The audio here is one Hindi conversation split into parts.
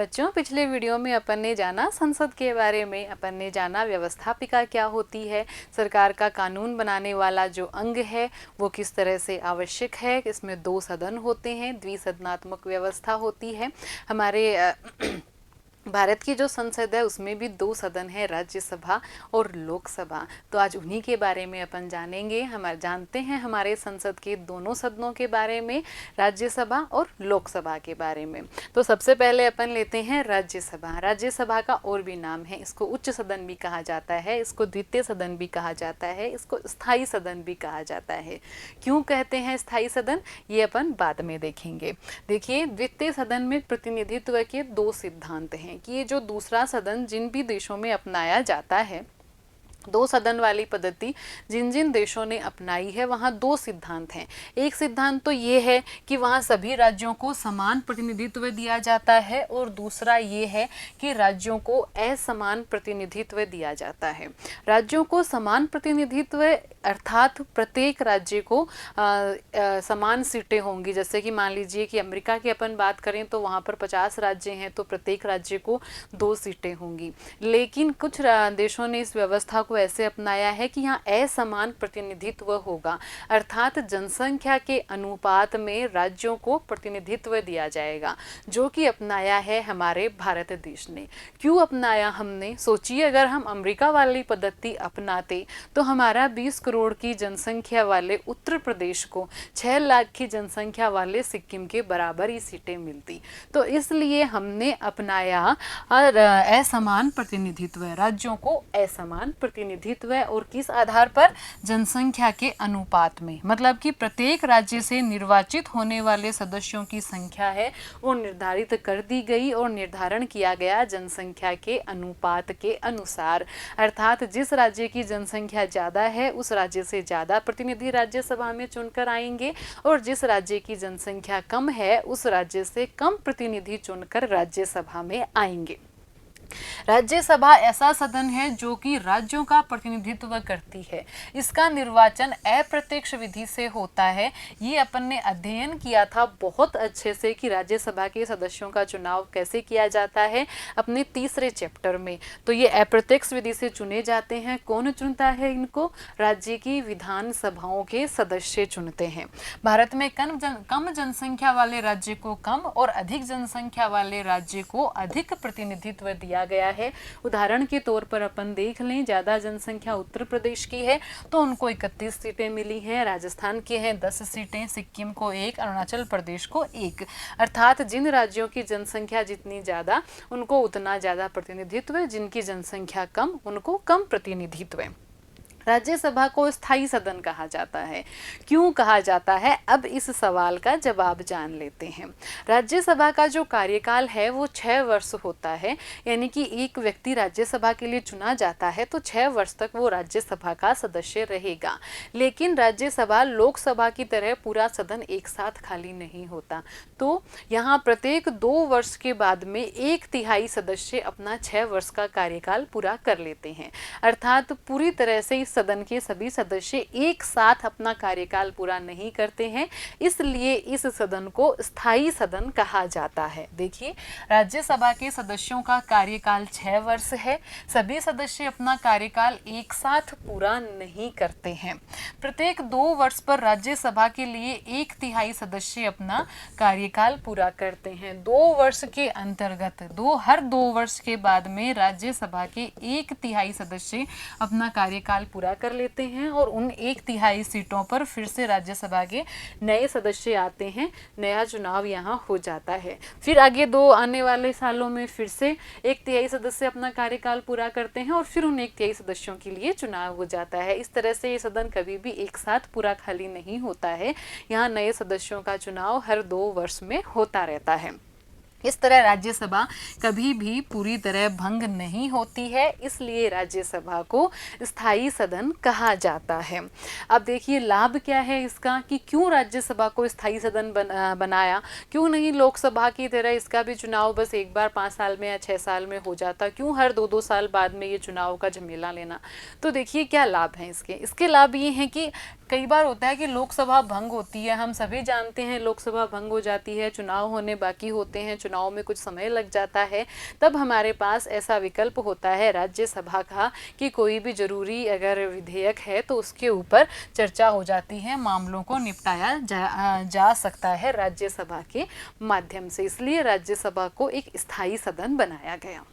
बच्चों, पिछले वीडियो में अपन ने जाना संसद के बारे में। अपन ने जाना व्यवस्थापिका क्या होती है, सरकार का कानून बनाने वाला जो अंग है वो किस तरह से आवश्यक है। इसमें 2 सदन होते हैं, द्विसदनात्मक व्यवस्था होती है। हमारे भारत की जो संसद है उसमें भी 2 सदन है, राज्यसभा और लोकसभा। तो आज उन्हीं के बारे में अपन जानेंगे। हम जानते हैं हमारे संसद के दोनों सदनों के बारे में, राज्यसभा और लोकसभा के बारे में। तो सबसे पहले अपन लेते हैं राज्यसभा। राज्यसभा का और भी नाम है, इसको उच्च सदन भी कहा जाता है, इसको द्वितीय सदन भी कहा जाता है, इसको स्थायी सदन भी कहा जाता है। क्यों कहते हैं स्थायी सदन, ये अपन बाद में देखेंगे। देखिए, द्वितीय सदन में प्रतिनिधित्व के 2 सिद्धांत हैं कि ये जो दूसरा सदन जिन भी देशों में अपनाया जाता है, 2 सदन वाली पद्धति जिन जिन देशों ने अपनाई है, वहाँ 2 सिद्धांत हैं। एक सिद्धांत तो ये है कि वहाँ सभी राज्यों को समान प्रतिनिधित्व दिया जाता है, और दूसरा ये है कि राज्यों को असमान प्रतिनिधित्व दिया जाता है। राज्यों को समान प्रतिनिधित्व अर्थात प्रत्येक राज्य को समान सीटें होंगी। जैसे कि मान लीजिए कि अमेरिका की अपन बात करें तो वहाँ पर 50 राज्य हैं, तो प्रत्येक राज्य को 2 सीटें होंगी। लेकिन कुछ देशों ने इस व्यवस्था को ऐसे अपनाया है कि यहाँ असमान प्रतिनिधित्व होगा, अर्थात जनसंख्या के अनुपात में राज्यों को प्रतिनिधित्व दिया जाएगा, जो कि अपनाया है हमारे भारत देश ने। क्यों अपनाया हमने? सोचिए, अगर हम अमेरिका वाली पद्धति अपनाते तो हमारा 20 करोड़ की जनसंख्या वाले उत्तर प्रदेश को 6 लाख की जनसंख्या वाले सिक्किम के बराबर ही सीटें मिलती। तो इसलिए हमने अपनाया असमान प्रतिनिधित्व, राज्यों को असमान प्रतिनिधित्व, और किस आधार पर? जनसंख्या के अनुपात में। मतलब कि प्रत्येक राज्य से निर्वाचित होने वाले सदस्यों की संख्या है वो निर्धारित कर दी गई और निर्धारण किया गया जनसंख्या के अनुपात के अनुसार। अर्थात जिस राज्य की जनसंख्या ज़्यादा है उस राज्य से ज़्यादा प्रतिनिधि राज्यसभा में चुनकर आएंगे, और जिस राज्य की जनसंख्या कम है उस राज्य से कम प्रतिनिधि चुनकर राज्यसभा में आएंगे। राज्यसभा ऐसा सदन है जो कि राज्यों का प्रतिनिधित्व करती है। इसका निर्वाचन अप्रत्यक्ष विधि से होता है। ये अपन ने अध्ययन किया था बहुत अच्छे से कि राज्यसभा के सदस्यों का चुनाव कैसे किया जाता है अपने तीसरे चैप्टर में। तो ये अप्रत्यक्ष विधि से चुने जाते हैं। कौन चुनता है इनको? राज्य की विधानसभाओं के सदस्य चुनते हैं। भारत में कम जनसंख्या वाले राज्य को कम और अधिक जनसंख्या वाले राज्य को अधिक प्रतिनिधित्व दिया गया है। उदाहरण के तौर पर अपन देख लें, ज्यादा जनसंख्या उत्तर प्रदेश की है तो उनको 31 सीटें मिली हैं, राजस्थान के हैं 10 सीटें, सिक्किम को 1, अरुणाचल प्रदेश को 1। अर्थात जिन राज्यों की जनसंख्या जितनी ज्यादा उनको उतना ज्यादा प्रतिनिधित्व, जिनकी जनसंख्या कम उनको कम प्रतिनिधित्व। राज्यसभा को स्थायी सदन कहा जाता है। क्यों कहा जाता है? अब इस सवाल का जवाब जान लेते हैं। राज्यसभा का जो कार्यकाल है वो 6 वर्ष होता है, यानी कि एक व्यक्ति राज्यसभा के लिए चुना जाता है तो 6 वर्ष तक वो राज्यसभा का सदस्य रहेगा। लेकिन राज्यसभा लोकसभा की तरह पूरा सदन एक साथ खाली नहीं होता। तो यहाँ प्रत्येक 2 वर्ष के बाद में 1/3 सदस्य अपना 6 वर्ष का कार्यकाल पूरा कर लेते हैं। अर्थात पूरी तरह से सदन के सभी सदस्य एक साथ अपना कार्यकाल पूरा नहीं करते हैं, इसलिए इस सदन को स्थायी सदन कहा जाता है। देखिए, राज्यसभा के सदस्यों का कार्यकाल 6 वर्ष है। सभी सदस्य अपना कार्यकाल एक साथ पूरा नहीं करते हैं। प्रत्येक 2 वर्ष पर राज्यसभा के लिए 1/3 सदस्य अपना कार्यकाल पूरा करते हैं। 2 वर्ष के अंतर्गत हर 2 वर्ष के बाद में राज्यसभा के 1/3 सदस्य अपना कार्यकाल पूरा कर लेते हैं, और उन 1/3 सीटों पर फिर से राज्यसभा के नए सदस्य आते हैं, नया चुनाव यहाँ हो जाता है। फिर आगे 2 आने वाले सालों में फिर से 1/3 सदस्य अपना कार्यकाल पूरा करते हैं, और फिर उन 1/3 सदस्यों के लिए चुनाव हो जाता है। इस तरह से ये सदन कभी भी एक साथ पूरा खाली नहीं होता है। यहाँ नए सदस्यों का चुनाव हर 2 वर्ष में होता रहता है। इस तरह राज्यसभा कभी भी पूरी तरह भंग नहीं होती है, इसलिए राज्यसभा को स्थायी सदन कहा जाता है। अब देखिए लाभ क्या है इसका, कि क्यों राज्यसभा को स्थायी सदन बनाया। क्यों नहीं लोकसभा की तरह इसका भी चुनाव बस एक बार 5 साल में या 6 साल में हो जाता, क्यों हर 2-2 साल बाद में ये चुनाव का झमेला लेना। तो देखिए क्या लाभ है इसके लाभ ये हैं कि कई बार होता है कि लोकसभा भंग होती है, हम सभी जानते हैं लोकसभा भंग हो जाती है, चुनाव होने बाकी होते हैं, चुनाव में कुछ समय लग जाता है, तब हमारे पास ऐसा विकल्प होता है राज्यसभा का कि कोई भी जरूरी अगर विधेयक है तो उसके ऊपर चर्चा हो जाती है, मामलों को निपटाया जा सकता है राज्यसभा के माध्यम से। इसलिए राज्यसभा को एक स्थायी सदन बनाया गया।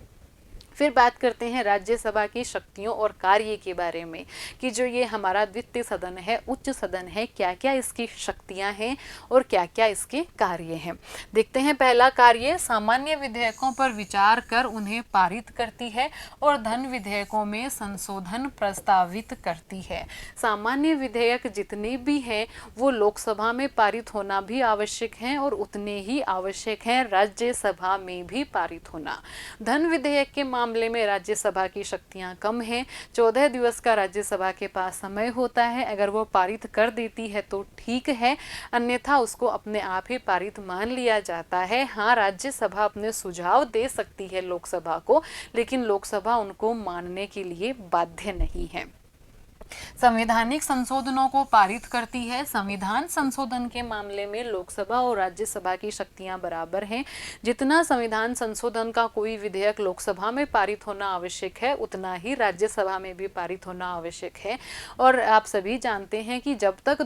फिर बात करते हैं राज्यसभा की शक्तियों और कार्य के बारे में कि जो ये हमारा द्वितीय सदन है, उच्च सदन है, क्या क्या इसकी शक्तियां हैं और क्या क्या इसके कार्य हैं। देखते हैं, पहला कार्य, सामान्य विधेयकों पर विचार कर उन्हें पारित करती है और धन विधेयकों में संशोधन प्रस्तावित करती है। सामान्य विधेयक जितने भी हैं वो लोकसभा में पारित होना भी आवश्यक है और उतने ही आवश्यक हैं राज्यसभा में भी पारित होना। धन विधेयक के मामले में राज्यसभा की शक्तियां कम हैं, 14 दिवस का राज्यसभा के पास समय होता है, अगर वो पारित कर देती है तो ठीक है, अन्यथा उसको अपने आप ही पारित मान लिया जाता है। हाँ, राज्यसभा अपने सुझाव दे सकती है लोकसभा को, लेकिन लोकसभा उनको मानने के लिए बाध्य नहीं है। संवैधानिक संशोधनों को पारित करती है। संविधान संशोधन के मामले में लोकसभा और राज्यसभा की शक्तियां बराबर हैं। जितना संविधान संशोधन का कोई विधेयक लोकसभा में पारित होना आवश्यक है, उतना ही राज्यसभा में भी पारित होना आवश्यक है। और आप सभी जानते हैं कि जब तक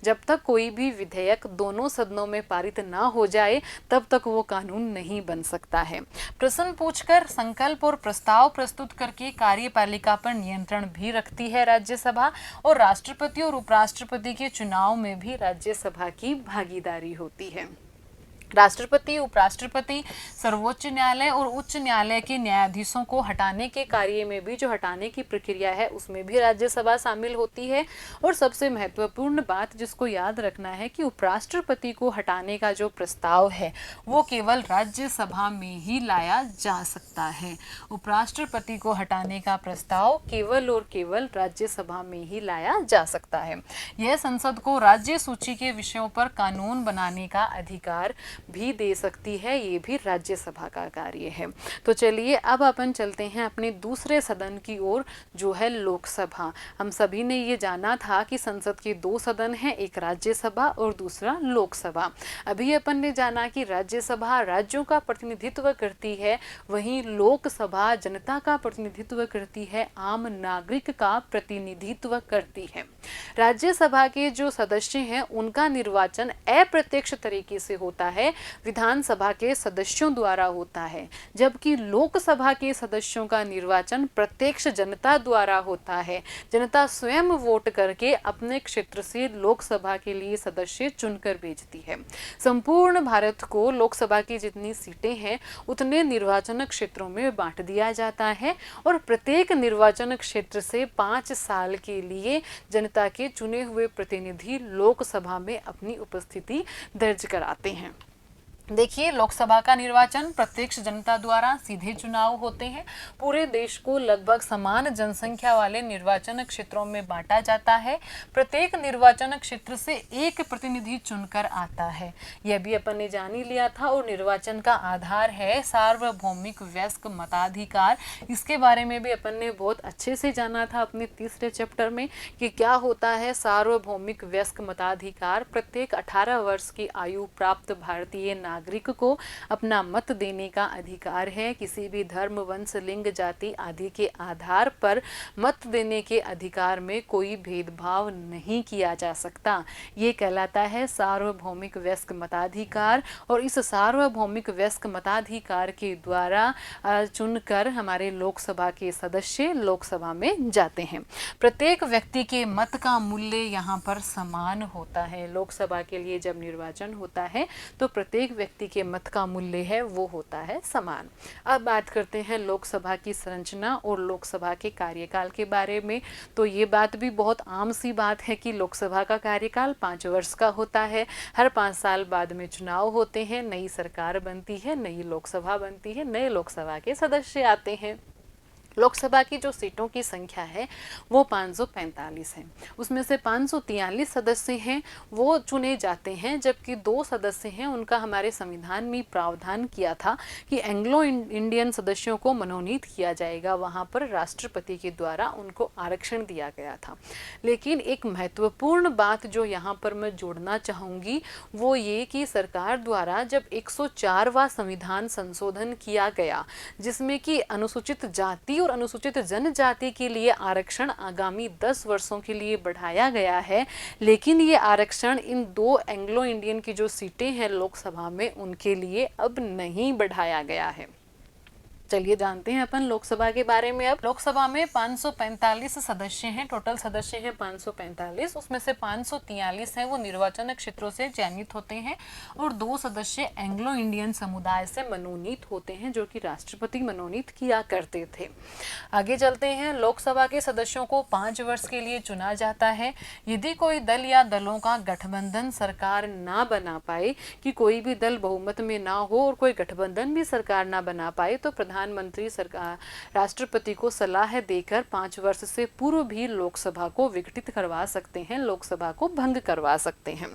जब तक कोई भी विधेयक दोनों सदनों में पारित ना हो जाए, तब तक वो कानून नहीं बन सकता है। प्रश्न पूछकर, संकल्प और प्रस्ताव प्रस्तुत करके कार्यपालिका पर नियंत्रण भी रखती है राज्यसभा, और राष्ट्रपति और उपराष्ट्रपति के चुनाव में भी राज्यसभा की भागीदारी होती है। राष्ट्रपति, उपराष्ट्रपति, सर्वोच्च न्यायालय और उच्च न्यायालय के न्यायाधीशों को हटाने के कार्य में भी, जो हटाने की प्रक्रिया है उसमें भी राज्यसभा शामिल होती है। और सबसे महत्वपूर्ण बात जिसको याद रखना है कि उपराष्ट्रपति को हटाने का जो प्रस्ताव है वो केवल राज्यसभा में ही लाया जा सकता है। उपराष्ट्रपति को हटाने का प्रस्ताव केवल और केवल राज्यसभा में ही लाया जा सकता है। यह संसद को राज्य सूची के विषयों पर कानून बनाने का अधिकार भी दे सकती है, ये भी राज्यसभा का कार्य है। तो चलिए अब अपन चलते हैं अपने दूसरे सदन की ओर, जो है लोकसभा। हम सभी ने ये जाना था कि संसद के दो सदन हैं, एक राज्यसभा और दूसरा लोकसभा। अभी अपन ने जाना कि राज्यसभा राज्यों का प्रतिनिधित्व करती है, वहीं लोकसभा जनता का प्रतिनिधित्व करती है, आम नागरिक का प्रतिनिधित्व करती है। राज्यसभा के जो सदस्य हैं उनका निर्वाचन अप्रत्यक्ष तरीके से होता है, विधानसभा के सदस्यों द्वारा होता है, जबकि लोकसभा के सदस्यों का निर्वाचन प्रत्यक्ष जनता द्वारा होता है। जनता स्वयं वोट करके अपने क्षेत्र से लोकसभा के लिए सदस्य चुनकर भेजती है। संपूर्ण भारत को लोकसभा की जितनी सीटें हैं उतने निर्वाचन क्षेत्रों में बांट दिया जाता है, और प्रत्येक निर्वाचन क्षेत्र से 5 साल के लिए जनता के चुने हुए प्रतिनिधि लोकसभा में अपनी उपस्थिति दर्ज कराते हैं। देखिए, लोकसभा का निर्वाचन प्रत्यक्ष जनता द्वारा सीधे चुनाव होते हैं। पूरे देश को लगभग समान जनसंख्या वाले निर्वाचन क्षेत्रों में बांटा जाता है। प्रत्येक निर्वाचन क्षेत्र से एक प्रतिनिधि चुनकर आता है, यह भी अपन ने जान ही लिया था। और निर्वाचन का आधार है सार्वभौमिक वयस्क मताधिकार। इसके बारे में भी अपन ने बहुत अच्छे से जाना था अपने तीसरे चैप्टर में कि क्या होता है सार्वभौमिक वयस्क मताधिकार। प्रत्येक 18 वर्ष की आयु प्राप्त भारतीय नागरिक को अपना मत देने का अधिकार है। किसी भी धर्म, वंश, लिंग, जाति आदि के आधार पर मत देने के अधिकार में कोई भेदभाव नहीं किया जा सकता। ये कहलाता है सार्वभौमिक वयस्क मताधिकार। और इस सार्वभौमिक वयस्क मताधिकार के द्वारा चुनकर हमारे लोकसभा के सदस्य लोकसभा में जाते हैं। प्रत्येक व्यक्ति के मत का मूल्य यहाँ पर समान होता है। लोकसभा के लिए जब निर्वाचन होता है तो प्रत्येक व्यक्ति के मत का मूल्य है वो होता है समान। अब बात करते हैं लोकसभा की संरचना और लोकसभा के कार्यकाल के बारे में। तो ये बात भी बहुत आम सी बात है कि लोकसभा का कार्यकाल 5 वर्ष का होता है। हर 5 साल बाद में चुनाव होते हैं, नई सरकार बनती है, नई लोकसभा बनती है, नए लोकसभा के सदस्य आते हैं। लोकसभा की जो सीटों की संख्या है वो 545 है। उसमें से 543 सदस्य हैं वो चुने जाते हैं, जबकि 2 सदस्य हैं उनका हमारे संविधान में प्रावधान किया था कि एंग्लो इंडियन सदस्यों को मनोनीत किया जाएगा, वहाँ पर राष्ट्रपति के द्वारा उनको आरक्षण दिया गया था। लेकिन एक महत्वपूर्ण बात जो यहाँ पर मैं जोड़ना चाहूँगी वो ये कि सरकार द्वारा जब 104वां संविधान संशोधन किया गया, जिसमें कि अनुसूचित जाति और अनुसूचित जनजाति के लिए आरक्षण आगामी 10 वर्षों के लिए बढ़ाया गया है, लेकिन ये आरक्षण इन 2 एंग्लो इंडियन की जो सीटें हैं लोकसभा में उनके लिए अब नहीं बढ़ाया गया है। चलिए जानते हैं अपन लोकसभा के बारे में। अब लोकसभा में 545 सदस्य हैं, टोटल सदस्य हैं 545, उसमें से 543 हैं वो निर्वाचन क्षेत्रों से चयनित होते हैं और 2 सदस्य एंग्लो इंडियन समुदाय से मनोनीत होते हैं, जो कि राष्ट्रपति मनोनीत किया करते थे। आगे चलते हैं। लोकसभा के सदस्यों को 5 वर्ष के लिए चुना जाता है। यदि कोई दल या दलों का गठबंधन सरकार ना बना पाए, कि कोई भी दल बहुमत में ना हो और कोई गठबंधन भी सरकार ना बना पाए, तो प्रधानमंत्री सरकार राष्ट्रपति को सलाह देकर 5 वर्ष से पूर्व भी लोकसभा को विघटित करवा सकते हैं, लोकसभा को भंग करवा सकते हैं।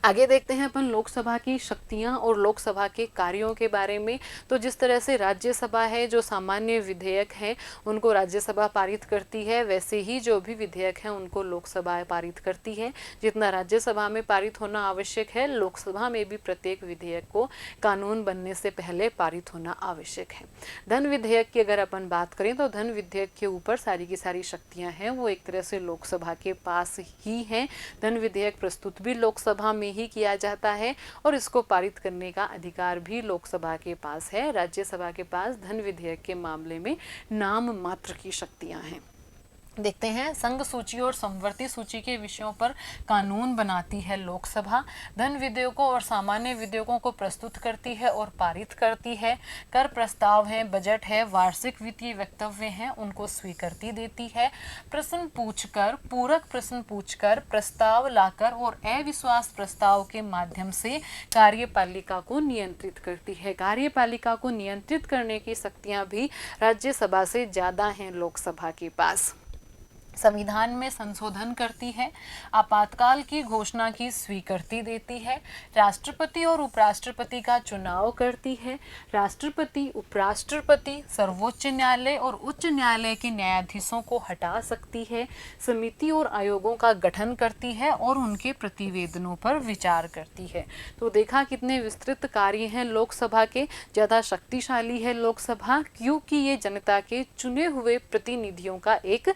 आगे देखते हैं अपन लोकसभा की शक्तियां और लोकसभा के कार्यों के बारे में। तो जिस तरह से राज्यसभा है, जो सामान्य विधेयक हैं उनको राज्यसभा पारित करती है, वैसे ही जो भी विधेयक हैं उनको लोकसभा पारित करती है। जितना राज्यसभा में पारित होना आवश्यक है, लोकसभा में भी प्रत्येक विधेयक को कानून बनने से पहले पारित होना आवश्यक है। धन विधेयक की अगर अपन बात करें तो धन विधेयक के ऊपर सारी की सारी शक्तियाँ हैं वो एक तरह से लोकसभा के पास ही हैं। धन विधेयक प्रस्तुत भी लोकसभा में ही किया जाता है और इसको पारित करने का अधिकार भी लोकसभा के पास है। राज्यसभा के पास धन विधेयक के मामले में नाम मात्र की शक्तियां हैं। देखते हैं। संघ सूची और समवर्ती सूची के विषयों पर कानून बनाती है लोकसभा। धन विधेयकों और सामान्य विधेयकों को प्रस्तुत करती है और पारित करती है। कर प्रस्ताव है, बजट है, वार्षिक वित्तीय वक्तव्य हैं, उनको स्वीकृति देती है। प्रश्न पूछकर, पूरक प्रश्न पूछकर, प्रस्ताव लाकर और अविश्वास प्रस्ताव के माध्यम से कार्यपालिका को नियंत्रित करती है। कार्यपालिका को नियंत्रित करने की शक्तियां भी राज्यसभा से ज़्यादा हैं लोकसभा के पास। संविधान में संशोधन करती है, आपातकाल की घोषणा की स्वीकृति देती है, राष्ट्रपति और उपराष्ट्रपति का चुनाव करती है, राष्ट्रपति, उपराष्ट्रपति, सर्वोच्च न्यायालय और उच्च न्यायालय के न्यायाधीशों को हटा सकती है, समिति और आयोगों का गठन करती है और उनके प्रतिवेदनों पर विचार करती है। तो देखा कितने विस्तृत कार्य हैं लोकसभा के। ज़्यादा शक्तिशाली है लोकसभा क्योंकि ये जनता के चुने हुए प्रतिनिधियों का एक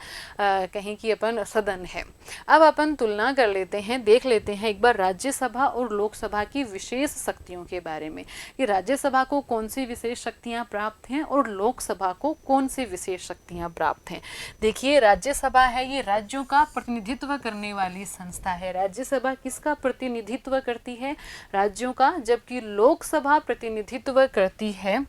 कहें कि अपन सदन है। अब अपन तुलना कर लेते हैं, देख लेते हैं एक बार राज्यसभा और लोकसभा की विशेष शक्तियों के बारे में कि राज्यसभा को कौन सी विशेष शक्तियां प्राप्त हैं और लोकसभा को कौन सी विशेष शक्तियां प्राप्त हैं। देखिए, राज्यसभा है ये राज्यों का प्रतिनिधित्व करने वाली संस्था है। राज्यसभा किसका प्रतिनिधित्व करती है? राज्यों का। जबकि लोकसभा प्रतिनिधित्व करती है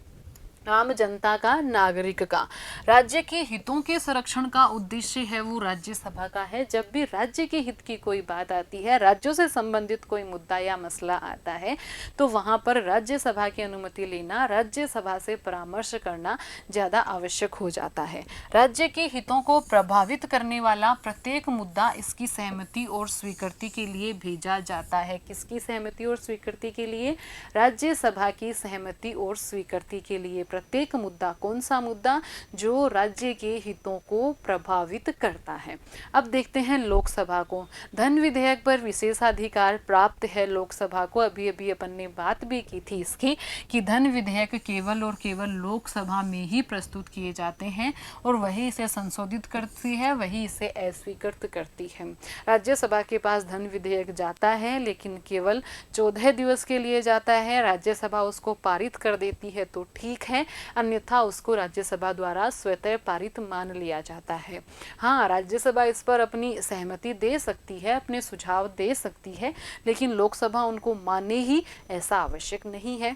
आम जनता का, नागरिक का। राज्य के हितों के संरक्षण का उद्देश्य है वो राज्यसभा का है। जब भी राज्य के हित की कोई बात आती है, राज्यों से संबंधित कोई मुद्दा या मसला आता है, तो वहाँ पर राज्यसभा की अनुमति लेना, राज्यसभा से परामर्श करना ज़्यादा आवश्यक हो जाता है। राज्य के हितों को प्रभावित करने वाला प्रत्येक मुद्दा इसकी सहमति और स्वीकृति के लिए भेजा जाता है। किसकी सहमति और स्वीकृति के लिए? राज्यसभा की सहमति और स्वीकृति के लिए। प्रत्येक मुद्दा, कौन सा मुद्दा? जो राज्य के हितों को प्रभावित करता है। अब देखते हैं लोकसभा को। धन विधेयक पर विशेषाधिकार प्राप्त है लोकसभा को। अभी अभी अपन ने बात भी की थी इसकी कि धन विधेयक केवल और केवल लोकसभा में ही प्रस्तुत किए जाते हैं और वही इसे संशोधित करती है, वही इसे अस्वीकृत करती है। राज्यसभा के पास धन विधेयक जाता है लेकिन केवल 14 दिवस के लिए जाता है। राज्यसभा उसको पारित कर देती है तो ठीक है, अन्यथा उसको राज्यसभा द्वारा स्वतः पारित मान लिया जाता है। हाँ, राज्यसभा इस पर अपनी सहमति दे सकती है, अपने सुझाव दे सकती है, लेकिन लोकसभा उनको माने ही ऐसा आवश्यक नहीं है।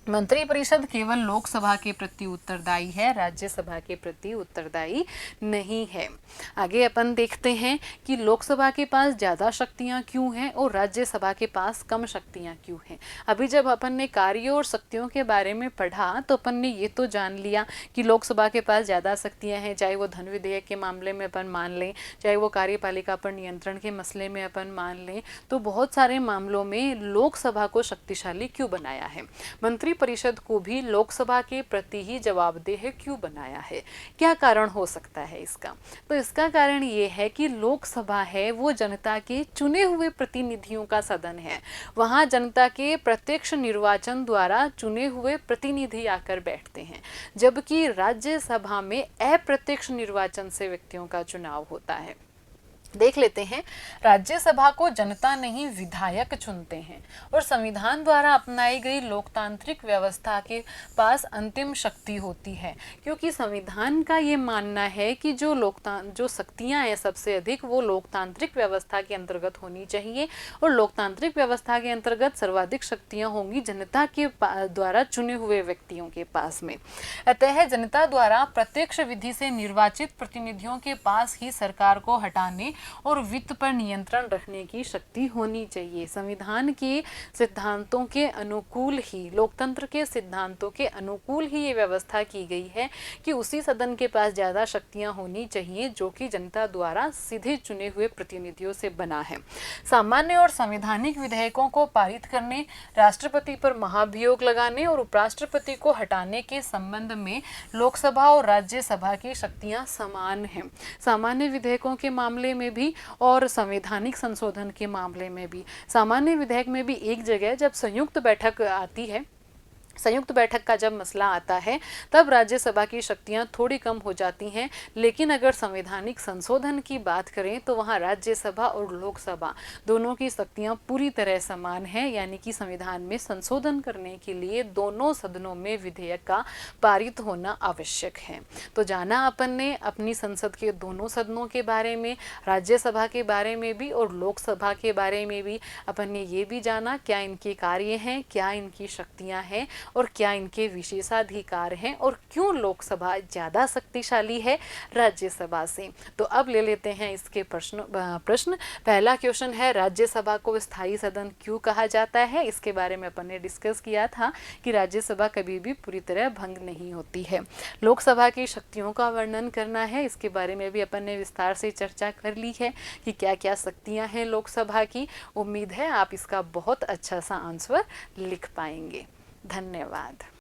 मंत्रिपरिषद केवल लोकसभा के प्रति उत्तरदायी है, राज्यसभा के प्रति उत्तरदायी नहीं है। आगे अपन देखते हैं कि लोकसभा के पास ज़्यादा शक्तियां क्यों हैं और राज्यसभा के पास कम शक्तियां क्यों हैं। अभी जब अपन ने कार्यों और शक्तियों के बारे में पढ़ा तो अपन ने ये तो जान लिया कि लोकसभा के पास ज़्यादा शक्तियाँ हैं, चाहे वो धन विधेयक के मामले में अपन मान लें, चाहे वो कार्यपालिका पर नियंत्रण के मसले में अपन मान लें, तो बहुत सारे मामलों में लोकसभा को शक्तिशाली क्यों बनाया है। मंत्री परिषद को भी लोकसभा के प्रति ही जवाबदेह क्यों बनाया है, क्या कारण हो सकता है इसका। तो इसका कारण ये है कि लोकसभा है वो जनता के चुने हुए प्रतिनिधियों का सदन है। वहाँ जनता के प्रत्यक्ष निर्वाचन द्वारा चुने हुए प्रतिनिधि आकर बैठते हैं, जबकि राज्यसभा में अप्रत्यक्ष निर्वाचन से व्यक्तियों का चुनाव होता है। देख लेते हैं, राज्यसभा को जनता नहीं विधायक चुनते हैं और संविधान द्वारा अपनाई गई लोकतांत्रिक व्यवस्था के पास अंतिम शक्ति होती है, क्योंकि संविधान का ये मानना है कि जो शक्तियां हैं सबसे अधिक वो लोकतांत्रिक व्यवस्था के अंतर्गत होनी चाहिए और लोकतांत्रिक व्यवस्था के अंतर्गत सर्वाधिक शक्तियां होंगी जनता के द्वारा चुने हुए व्यक्तियों के पास में। अतः जनता द्वारा प्रत्यक्ष विधि से निर्वाचित प्रतिनिधियों के पास ही सरकार को हटाने और वित्त पर नियंत्रण रखने की शक्ति होनी चाहिए। संविधान के सिद्धांतों के अनुकूल ही, लोकतंत्र के सिद्धांतों के अनुकूल ही ये व्यवस्था की गई है कि उसी सदन के पास ज़्यादा शक्तियां होनी चाहिए जो कि जनता द्वारा सीधे चुने हुए प्रतिनिधियों से बना है। सामान्य और संवैधानिक विधेयकों को पारित करने, राष्ट्रपति पर महाभियोग लगाने और उपराष्ट्रपति को हटाने के संबंध में लोकसभा और राज्यसभा की शक्तियां समान हैं। सामान्य विधेयकों के मामले में भी और संवैधानिक संशोधन के मामले में भी। सामान्य विधेयक में भी एक जगह जब संयुक्त बैठक आती है, संयुक्त बैठक का जब मसला आता है तब राज्यसभा की शक्तियां थोड़ी कम हो जाती हैं, लेकिन अगर संवैधानिक संशोधन की बात करें तो वहां राज्यसभा और लोकसभा दोनों की शक्तियां पूरी तरह समान हैं, यानी कि संविधान में संशोधन करने के लिए दोनों सदनों में विधेयक का पारित होना आवश्यक है। तो जाना अपन ने अपनी संसद के दोनों सदनों के बारे में, राज्यसभा के बारे में भी और लोकसभा के बारे में भी। अपन ने ये भी जाना क्या इनके कार्य हैं, क्या इनकी शक्तियाँ हैं और क्या इनके विशेषाधिकार हैं और क्यों लोकसभा ज़्यादा शक्तिशाली है राज्यसभा से। तो अब ले लेते हैं इसके प्रश्न। पहला क्वेश्चन है, राज्यसभा को स्थायी सदन क्यों कहा जाता है। इसके बारे में अपन ने डिस्कस किया था कि राज्यसभा कभी भी पूरी तरह भंग नहीं होती है। लोकसभा की शक्तियों का वर्णन करना है, इसके बारे में भी अपन ने विस्तार से चर्चा कर ली है कि क्या क्या शक्तियाँ हैं लोकसभा की। उम्मीद है आप इसका बहुत अच्छा सा आंसर लिख पाएंगे। धन्यवाद।